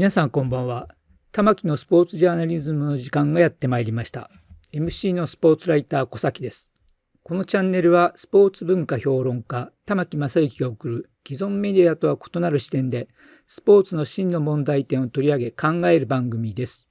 皆さんこんばんは。玉木のスポーツジャーナリズムの時間がやってまいりました。MC のスポーツライター小崎です。このチャンネルはスポーツ文化評論家玉木正之が送る既存メディアとは異なる視点でスポーツの真の問題点を取り上げ考える番組です。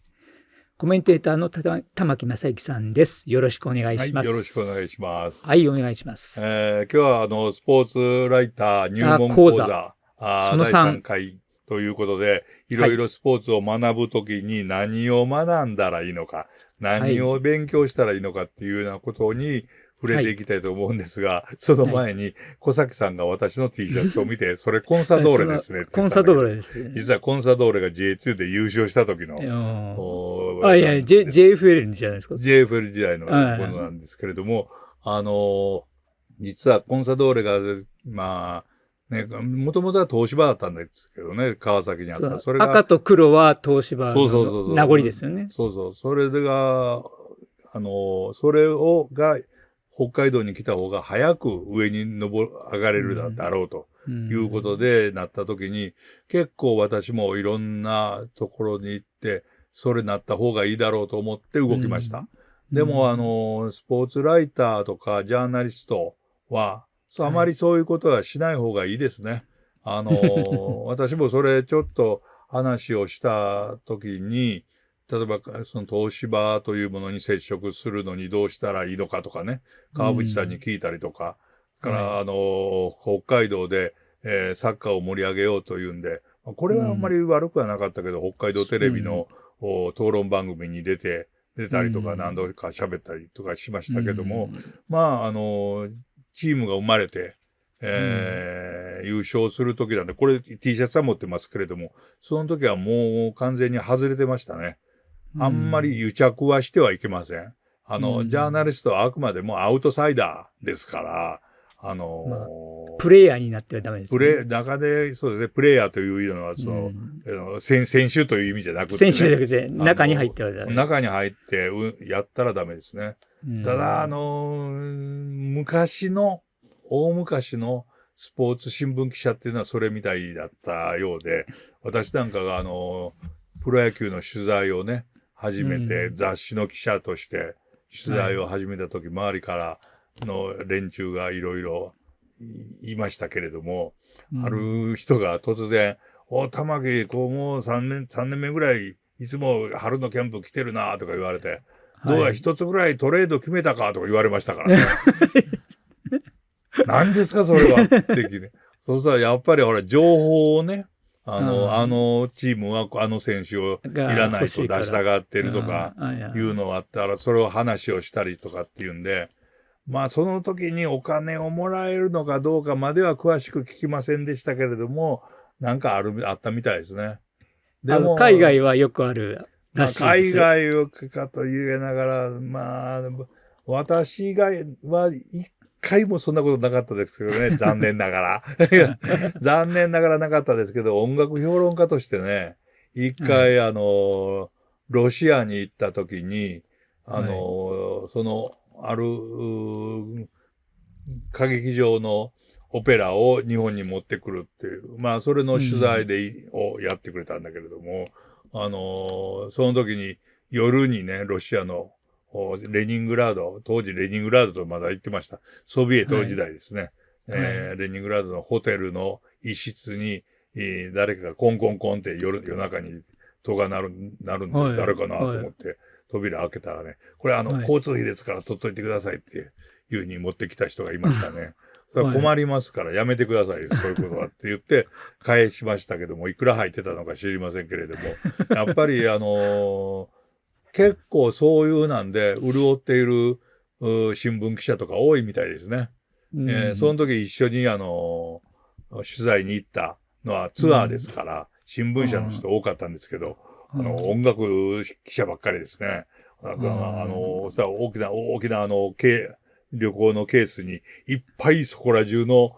コメンテーターの玉木正之さんです。よろしくお願いします。はい、よろしくお願いします。はい、お願いします。今日はスポーツライター入門講座その第3回ということで、いろいろスポーツを学ぶときに何を学んだらいいのか、何を勉強したらいいのかっていうようなことに触れていきたいと思うんですが、その前に小崎さんが私の T シャツを見て、それコンサドーレですねってコンサドーレですね。実はコンサドーレが J2 で優勝した時の、いや、JFL じゃないですか。JFL 時代のものなんですけれども、実はコンサドーレが、もともとは東芝だったんですけどね、川崎にあった。それが赤と黒は東芝の名残ですよね。そう。それが、それが北海道に来た方が早く上に上がれるだろうということでなった時に、結構私もいろんなところに行って、それなった方がいいだろうと思って動きました。でも、スポーツライターとかジャーナリストは、あまりそういうことはしない方がいいですね。私もそれちょっと話をした時に、例えば、その東芝というものに接触するのにどうしたらいいのかとかね、川淵さんに聞いたりとか、から、北海道で、サッカーを盛り上げようというんで、これはあんまり悪くはなかったけど、北海道テレビの、討論番組に出たりとか何度か喋ったりとかしましたけども、チームが生まれて、優勝する時なんで、これ T シャツは持ってますけれども、その時はもう完全に外れてましたね。あんまり癒着はしてはいけません。ジャーナリストはあくまでもアウトサイダーですから、プレイヤーになってはダメですね。中で、そうですね、プレイヤーというのは、選手という意味じゃなくて、ね。選手じゃなくて、中に入ってはダメ。中に入って、やったらダメですね。ただ、大昔のスポーツ新聞記者っていうのはそれみたいだったようで、私なんかがプロ野球の取材をね、初めて雑誌の記者として取材を始めた時、周りからの連中がいろいろいましたけれども、ある人が突然、玉木、もう3年目ぐらい、いつも春のキャンプ来てるなとか言われて、どうや一つぐらいトレード決めたかとか言われましたからね。何ですかそれはって聞いて。そうしたらやっぱり情報をね、チームは選手をいらないと出したがってるとかいうのがあったら、それを話をしたりとかっていうんで、その時にお金をもらえるのかどうかまでは詳しく聞きませんでしたけれども、なんかあったみたいですね。でも海外はよくあるらしいです。海外かと言えながら、私は一回もそんなことなかったですけどね、残念ながら。残念ながらなかったですけど、音楽評論家としてね、一回、ロシアに行った時に、ある、歌劇場のオペラを日本に持ってくるっていう、それの取材をやってくれたんだけれども、その時に夜にね、ロシアのレニングラード、当時レニングラードとまだ言ってました。ソビエト時代ですね。レニングラードのホテルの一室に、誰かがコンコンコンって夜中に戸が鳴るんで、誰かなと思って、扉開けたらね、これ交通費ですから取っといてくださいっていう風に持ってきた人がいましたね。困りますからやめてください、そういうことはって言って返しましたけども、いくら入ってたのか知りませんけれども、やっぱり結構そういうなんで潤っている新聞記者とか多いみたいですね。その時一緒に取材に行ったのはツアーですから、新聞社の人多かったんですけど、音楽記者ばっかりですね。大きな旅行のケースにいっぱいそこら中の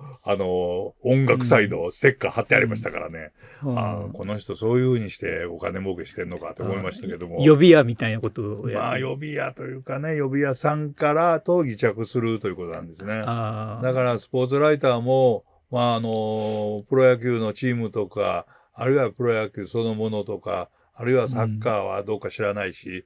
音楽サイド、ステッカー貼ってありましたからね。この人そういう風にしてお金儲けしてんのかと思いましたけども。呼び屋みたいなことをやって。呼び屋というかね、呼び屋さんからと癒着するということなんですね。だからスポーツライターも、プロ野球のチームとか、あるいはプロ野球そのものとか、あるいはサッカーはどうか知らないし、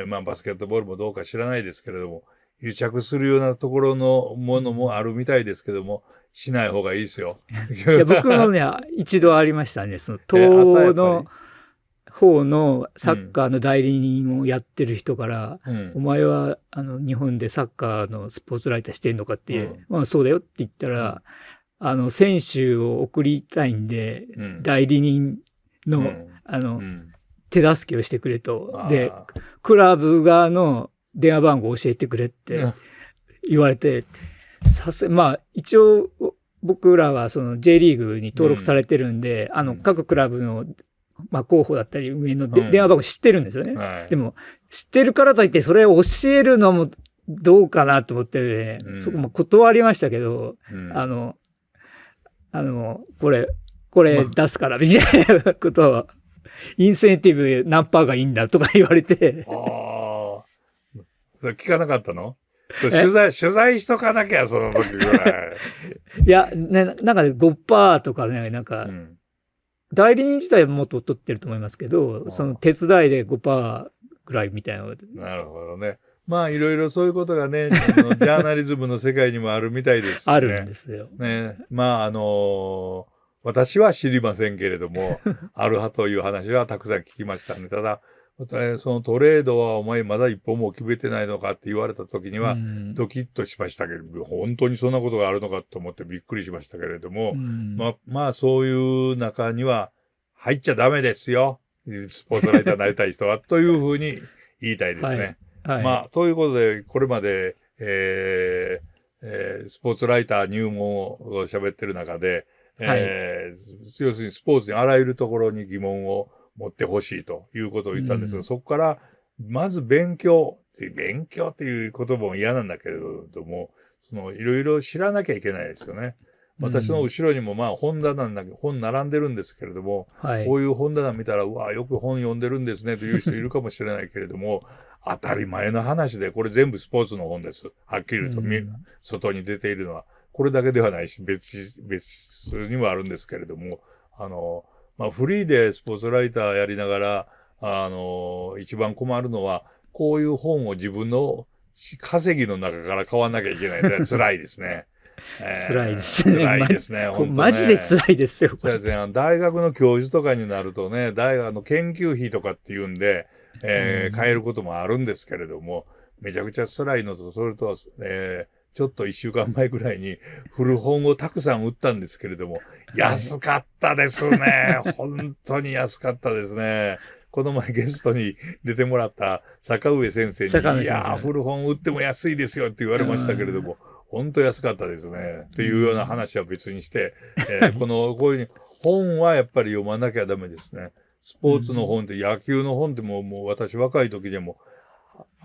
まあバスケットボールもどうか知らないですけれども、癒着するようなところのものもあるみたいですけども、しない方がいいですよ。いや、僕もね、一度ありましたね。その、あったや東っぱの方のサッカーの代理人をやってる人から、お前は日本でサッカーのスポーツライターしてんのかって、まあそうだよって言ったら、選手を送りたいんで、代理人の、手助けをしてくれと。で、クラブ側の電話番号を教えてくれって言われて、まあ一応僕らはその J リーグに登録されてるんで、各クラブのまあ候補だったり運営の電話番号知ってるんですよね。でも知ってるからといってそれを教えるのもどうかなと思ってね、そこも断りましたけど、これ出すからみたいなことは、インセンティブ何パーがいいんだとか言われて。ああ。それ聞かなかったの？取材しとかなきゃ、その時ぐらい。いや、ね、なんかね、5%とかね、なんか、代理人自体はもっと取ってると思いますけど、その手伝いで5%ぐらいみたいな。なるほどね。まあ、いろいろそういうことがね、ジャーナリズムの世界にもあるみたいですしね。あるんですよ。ね。まあ、私は知りませんけれども、ある派という話はたくさん聞きましたね。ただ、そのトレードはお前まだ一歩も決めてないのかって言われた時には、ドキッとしましたけど、本当にそんなことがあるのかと思ってびっくりしましたけれども、まあそういう中には入っちゃダメですよ。スポーツライターになりたい人は、というふうに言いたいですね。まあ、ということで、これまで、スポーツライター入門を喋ってる中で、要するにスポーツにあらゆるところに疑問を持ってほしいということを言ったんですが、そこから、まず勉強っていう言葉も嫌なんだけれども、いろいろ知らなきゃいけないですよね。私の後ろにもまあ本並んでるんですけれども、こういう本棚見たら、うわ、よく本読んでるんですねという人いるかもしれないけれども、当たり前の話で、これ全部スポーツの本です。はっきり言うと、外に出ているのは。これだけではないし、別にもあるんですけれども、まあ、フリーでスポーツライターやりながら、一番困るのは、こういう本を自分の稼ぎの中から買わなきゃいけないので辛いですね。辛いですね。辛いですね。本当ね、マジで辛いですよ。そうですね。大学の教授とかになるとね、大学の研究費とかっていうんで、買えることもあるんですけれども、めちゃくちゃ辛いのと、それと、ちょっと一週間前ぐらいに古本をたくさん売ったんですけれども、安かったですね。本当に安かったですね。この前ゲストに出てもらった坂上先生に、いや、古本売っても安いですよって言われましたけれども、本当安かったですね。っていうような話は別にして、こういうふうに本はやっぱり読まなきゃダメですね。スポーツの本って、野球の本ってもう私若い時でも、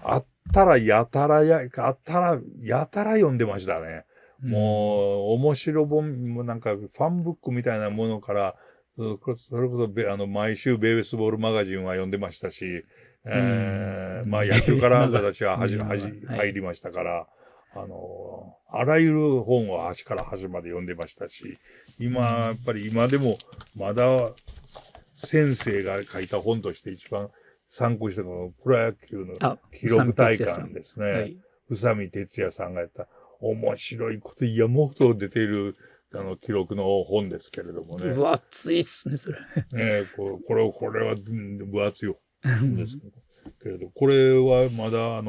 あったらやたら読んでましたね。もう、面白本、もなんかファンブックみたいなものから、それこそ、毎週ベースボールマガジンは読んでましたし、まあ野球から私は入りましたから、あらゆる本を端から端まで読んでましたし、やっぱり今でもまだ先生が書いた本として一番参考したのはプロ野球の記録大会ですね。宇佐美哲也さんがやった面白いこと山ほど出ている記録の本ですけれどもね。分厚いっすね、それ。これは分厚い本ですけれど、これはまだ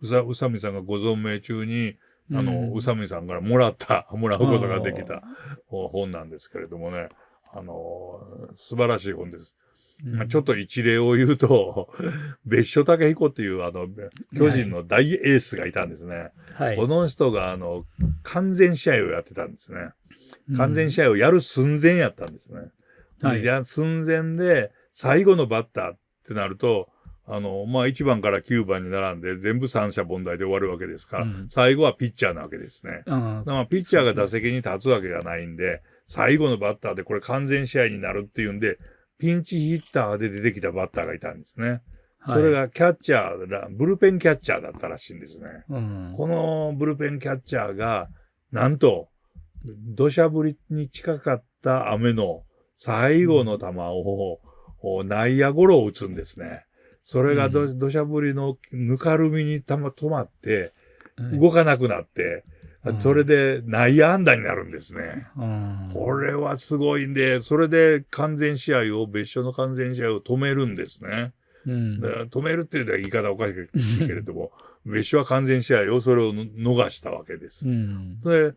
宇佐美さんがご存命中に、宇佐美さんからもらうことができた本なんですけれどもね、素晴らしい本です。ちょっと一例を言うと、別所武彦っていう巨人の大エースがいたんですね。この人が完全試合をやってたんですね。完全試合をやる寸前やったんですね。寸前で最後のバッターってなると、まあ、1番から9番に並んで全部三者凡退で終わるわけですから、最後はピッチャーなわけですね。まあ、ピッチャーが打席に立つわけがないんで、最後のバッターでこれ完全試合になるっていうんで、ピンチヒッターで出てきたバッターがいたんですね。それがキャッチャー、ブルペンキャッチャーだったらしいんですね。このブルペンキャッチャーが、なんと、土砂降りに近かった雨の最後の球を、内野ゴロを打つんですね。それが土砂降りのぬかるみに止まって、動かなくなって、それで内野安打になるんですね。これはすごいんで、それで別所の完全試合を止めるんですね。止めるっていうのは言い方おかしいけれども、別所は完全試合をそれを逃したわけです。で、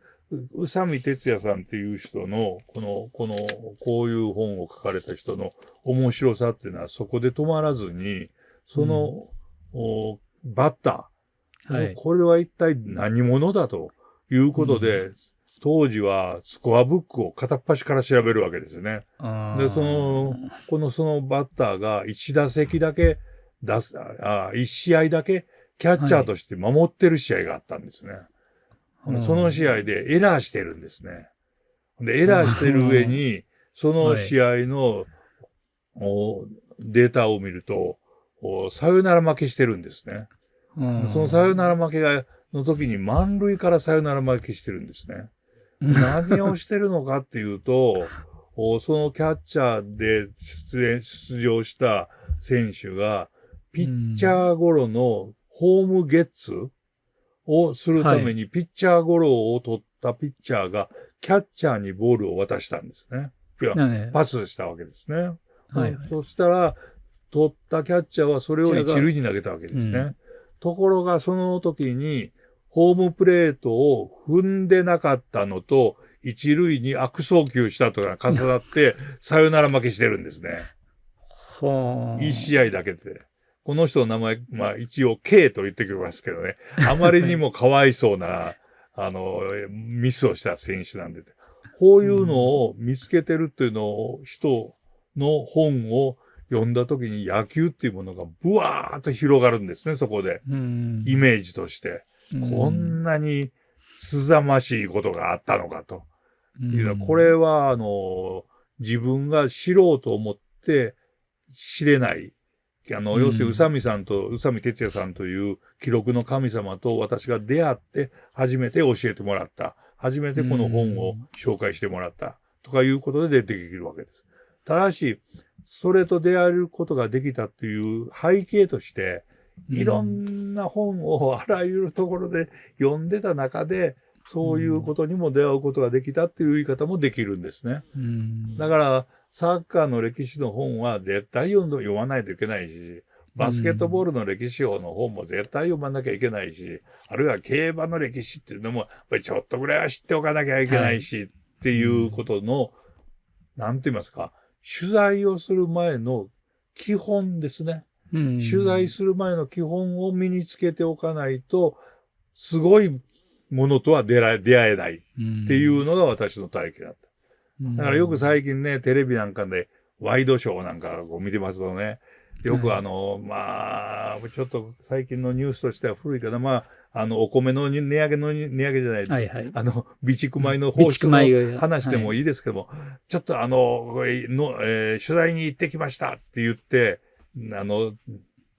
宇佐美哲也さんっていう人の、こういう本を書かれた人の面白さっていうのはそこで止まらずに、その、バッター、これは一体何者だということで、当時はスコアブックを片っ端から調べるわけですね。で、そのバッターが1打席だけ1試合だけキャッチャーとして守ってる試合があったんですね。その試合でエラーしてるんですね。で、エラーしてる上に、その試合のデータを見ると、サヨナラ負けしてるんですね。そのサヨナラ負けの時に満塁からサヨナラ負けしてるんですね。何をしてるのかっていうと、そのキャッチャーで出場した選手が、ピッチャーゴロのホームゲッツをするために、ピッチャーゴロを取ったピッチャーが、キャッチャーにボールを渡したんですね。パスしたわけですね。そしたら、取ったキャッチャーはそれを一塁に投げたわけですね。ところが、その時に、ホームプレートを踏んでなかったのと、一塁に悪送球したとか重なって、サヨナラ負けしてるんですね。一試合だけで。この人の名前、一応 K と言ってきますけどね。あまりにもかわいそうな、ミスをした選手なんで。こういうのを見つけてるっていう人の本を読んだ時に野球っていうものがブワーッと広がるんですね、そこで。イメージとして。こんなにすさましいことがあったのかと。これは、自分が知ろうと思って知れない。要するに宇佐美哲也さんという記録の神様と私が出会って初めて教えてもらった。初めてこの本を紹介してもらった。とかいうことで出てくるわけです。ただし、それと出会えることができたという背景として、いろんな本をあらゆるところで読んでた中で、そういうことにも出会うことができたっていう言い方もできるんですね。だから、サッカーの歴史の本は絶対読まないといけないし、バスケットボールの歴史の本も絶対読まなきゃいけないし、あるいは競馬の歴史っていうのも、やっぱりちょっとぐらいは知っておかなきゃいけないし、っていうことの、なんて言いますか、取材をする前の基本ですね。取材する前の基本を身につけておかないと、すごいものとは出会えないっていうのが私の体験だった。だからよく最近ね、テレビなんかでワイドショーなんかを見てますとね、よくちょっと最近のニュースとしては古いけど、お米の値上げじゃない、備蓄米の放出の話でもいいですけども、ちょっと取材に行ってきましたって言って、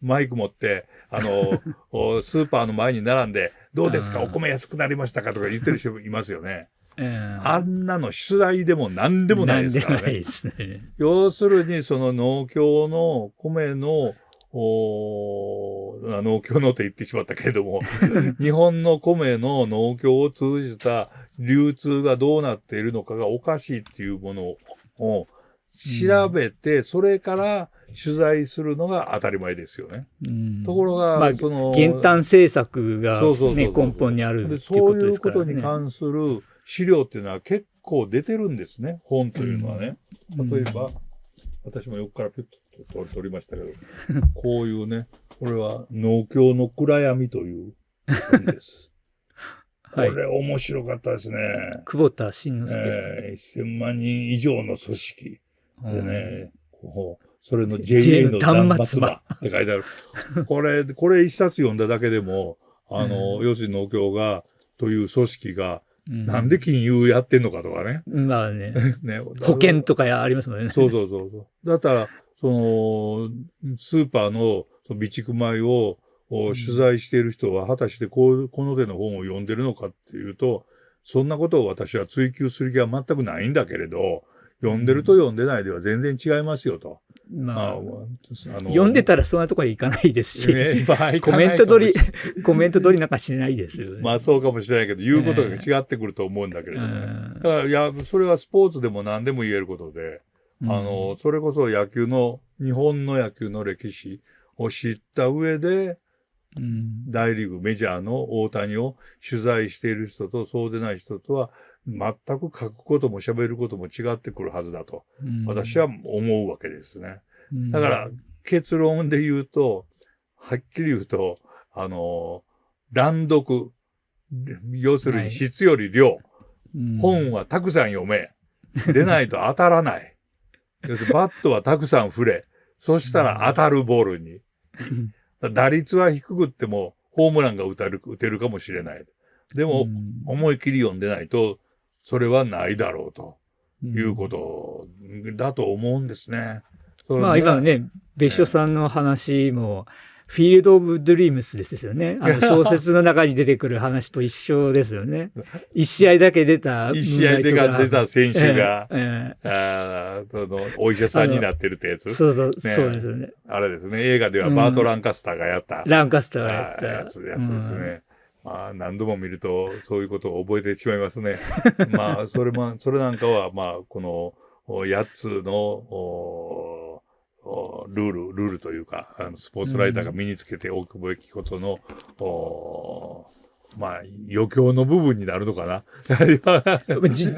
マイク持って、スーパーの前に並んで、どうですかお米安くなりましたかとか言ってる人いますよね。あんなの取材でも何でもないですからね。ないですね。要するに、その農協の米の、農協のと言ってしまったけれども、日本の米の農協を通じた流通がどうなっているのかがおかしいっていうものを調べて、それから取材するのが当たり前ですよね。ところが、減反政策が、根本にあるっていうことですからね。そういうことに関する資料っていうのは結構出てるんですね。本というのはね。例えば、私も横からピュッと取りましたけど、こういうね、これは農協の暗闇という本です。これ面白かったですね。久保田慎之介ですね。1000万人以上の組織でね、それの JA の断末魔って書いてある。これ一冊読んだだけでも、要するに農協という組織が、なんで金融やってんのかとかね。ね保険とかありますもんね。そう。だったら、スーパーの備蓄米を取材している人は、果たしてこの手の本を読んでるのかっていうと、そんなことを私は追求する気は全くないんだけれど、読んでると読んでないでは全然違いますよと。まあ、読んでたらそんなところに行かないですし、コメント取りなんかしないですよね。まあそうかもしれないけど、言うことが違ってくると思うんだけれどもね。だから、いや、それはスポーツでも何でも言えることで、それこそ日本の野球の歴史を知った上で、大リーグ、メジャーの大谷を取材している人とそうでない人とは全く書くことも喋ることも違ってくるはずだと、私は思うわけですね。だから結論で言うと、はっきり言うと、乱読、要するに質より量、本はたくさん読め、でないと当たらない。要するにバットはたくさん振れ、そしたら当たるボールに。打率は低くってもホームランが打てるかもしれない。でも、思い切り読んでないと、それはないだろうということだと思うんですね。まあ今ね、別所さんの話も、フィールド・オブ・ドリームスですよね。小説の中に出てくる話と一緒ですよね。一試合だけ出た選手が、お医者さんになってるってやつ。そうですよね。あれですね。映画ではバート・ランカスターがやった。ランカスターがやった。やつですね。まあ、何度も見ると、そういうことを覚えてしまいますね。まあ、それなんかは、まあ、この、8つの、ルールというか、スポーツライターが身につけておくべきことの、まあ、余興の部分になるのかな。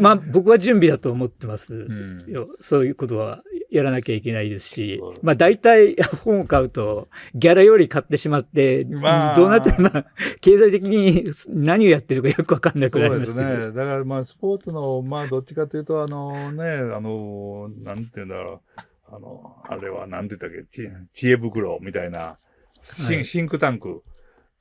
まあ、僕は準備だと思ってます。そういうことはやらなきゃいけないですし、まあ、大体本を買うと、ギャラより買ってしまって、どうなっても、経済的に何をやってるかよくわかんなくなります。そうですね。だから、まあ、スポーツの、まあ、どっちかというと、なんていうんだろう。あれは何て言ったっけ、知恵袋みたいな、シンクタンク。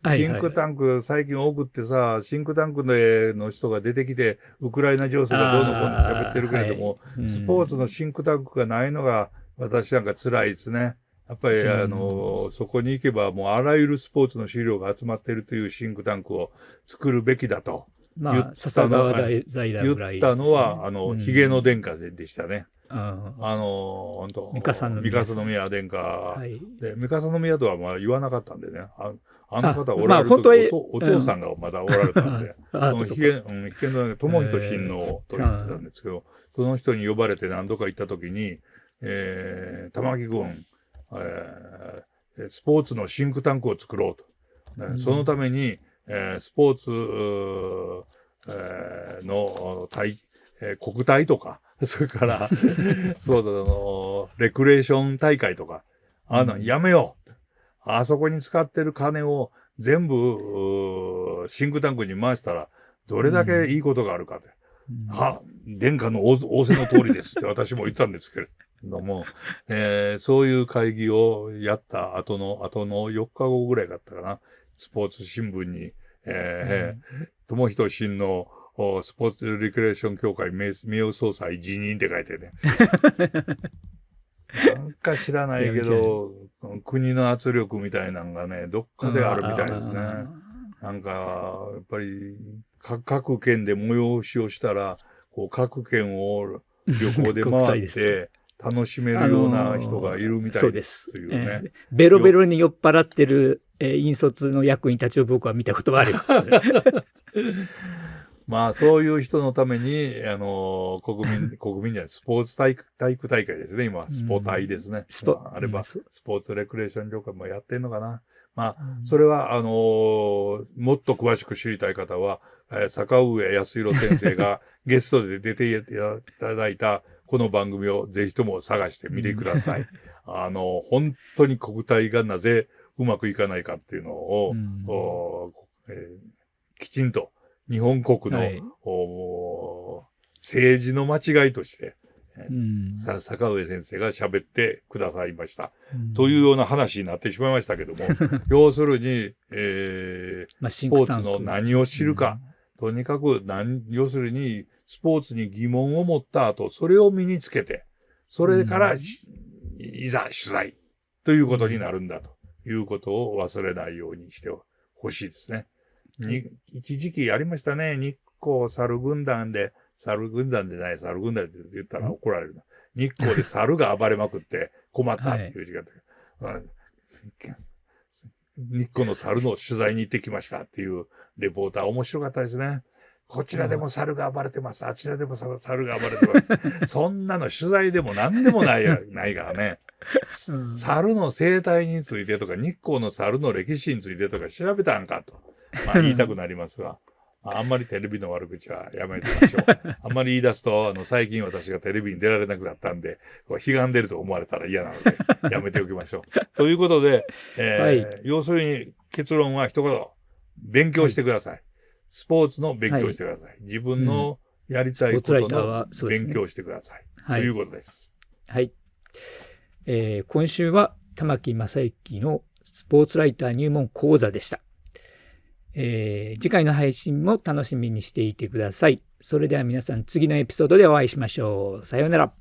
シンクタンク、最近多くってさ、シンクタンクの人が出てきて、ウクライナ情勢がどうのこうの喋ってるけれども、スポーツのシンクタンクがないのが、私なんか辛いですね。やっぱり、そこに行けば、もうあらゆるスポーツの資料が集まっているというシンクタンクを作るべきだと。まあ、笹川財団ぐらい、言ったのは、ヒゲの殿下でしたね。三笠宮殿下。で、三笠宮とはまあ言わなかったんでね。あの方おられるとお父さんがまだおられたんで、ヒゲの友人親王と言ってたんですけど、その人に呼ばれて何度か行った時に、玉木君、スポーツのシンクタンクを作ろうと。そのために、スポーツ、の国体とか、それから、レクレーション大会とか、やめよう。あそこに使ってる金を全部、シンクタンクに回したら、どれだけいいことがあるかって。殿下の仰せの通りですって私も言ったんですけれども、そういう会議をやった後の4日後ぐらいだったかな。スポーツ新聞に、友人親王、スポーツリクレーション協会名誉総裁辞任って書いてね。なんか知らないけど、国の圧力みたいなのがね、どっかであるみたいですね。なんか、やっぱり、各県で催しをしたら、各県を旅行で回って楽しめるような人がいるみたいですというね。ベロベロに酔っ払ってる、引率の役員たちを僕は見たことがあります、ね。まあ、そういう人のために、国民じゃない、スポーツ体育大会ですね。今、スポタイですね。あれば、スポーツレクレーション協会もやってんのかな。まあ、それは、もっと詳しく知りたい方は、坂上康弘先生がゲストで出ていただいたこの番組をぜひとも探してみてください。本当に国体がなぜうまくいかないかっていうのを、きちんと日本国の、政治の間違いとして、坂上先生が喋ってくださいました。というような話になってしまいましたけども、要するに、スポーツの何を知るか、とにかく要するにスポーツに疑問を持った後、それを身につけて、それからいざ取材ということになるんだということを忘れないようにしてほしいですね。一時期ありましたね。日光猿軍団で猿軍団じゃない、猿軍団って言ったら怒られるな。日光で猿が暴れまくって困ったっていう時間だったけど、日光の猿の取材に行ってきましたっていうレポーター面白かったですね。こちらでも猿が暴れてます。あちらでも猿が暴れてます。そんなの取材でも何でもないからね。猿の生態についてとか、日光の猿の歴史についてとか調べたんかと、言いたくなりますが、あんまりテレビの悪口はやめてましょう。あんまり言い出すと、最近私がテレビに出られなくなったんで、悲願出ると思われたら嫌なので、やめておきましょう。ということで、要するに結論は一言、勉強してください。スポーツの勉強してください。自分のやりたいことの勉強してください。ということです。はい。今週は玉木正之のスポーツライター入門講座でした。次回の配信も楽しみにしていてください。それでは皆さん次のエピソードでお会いしましょう。さようなら。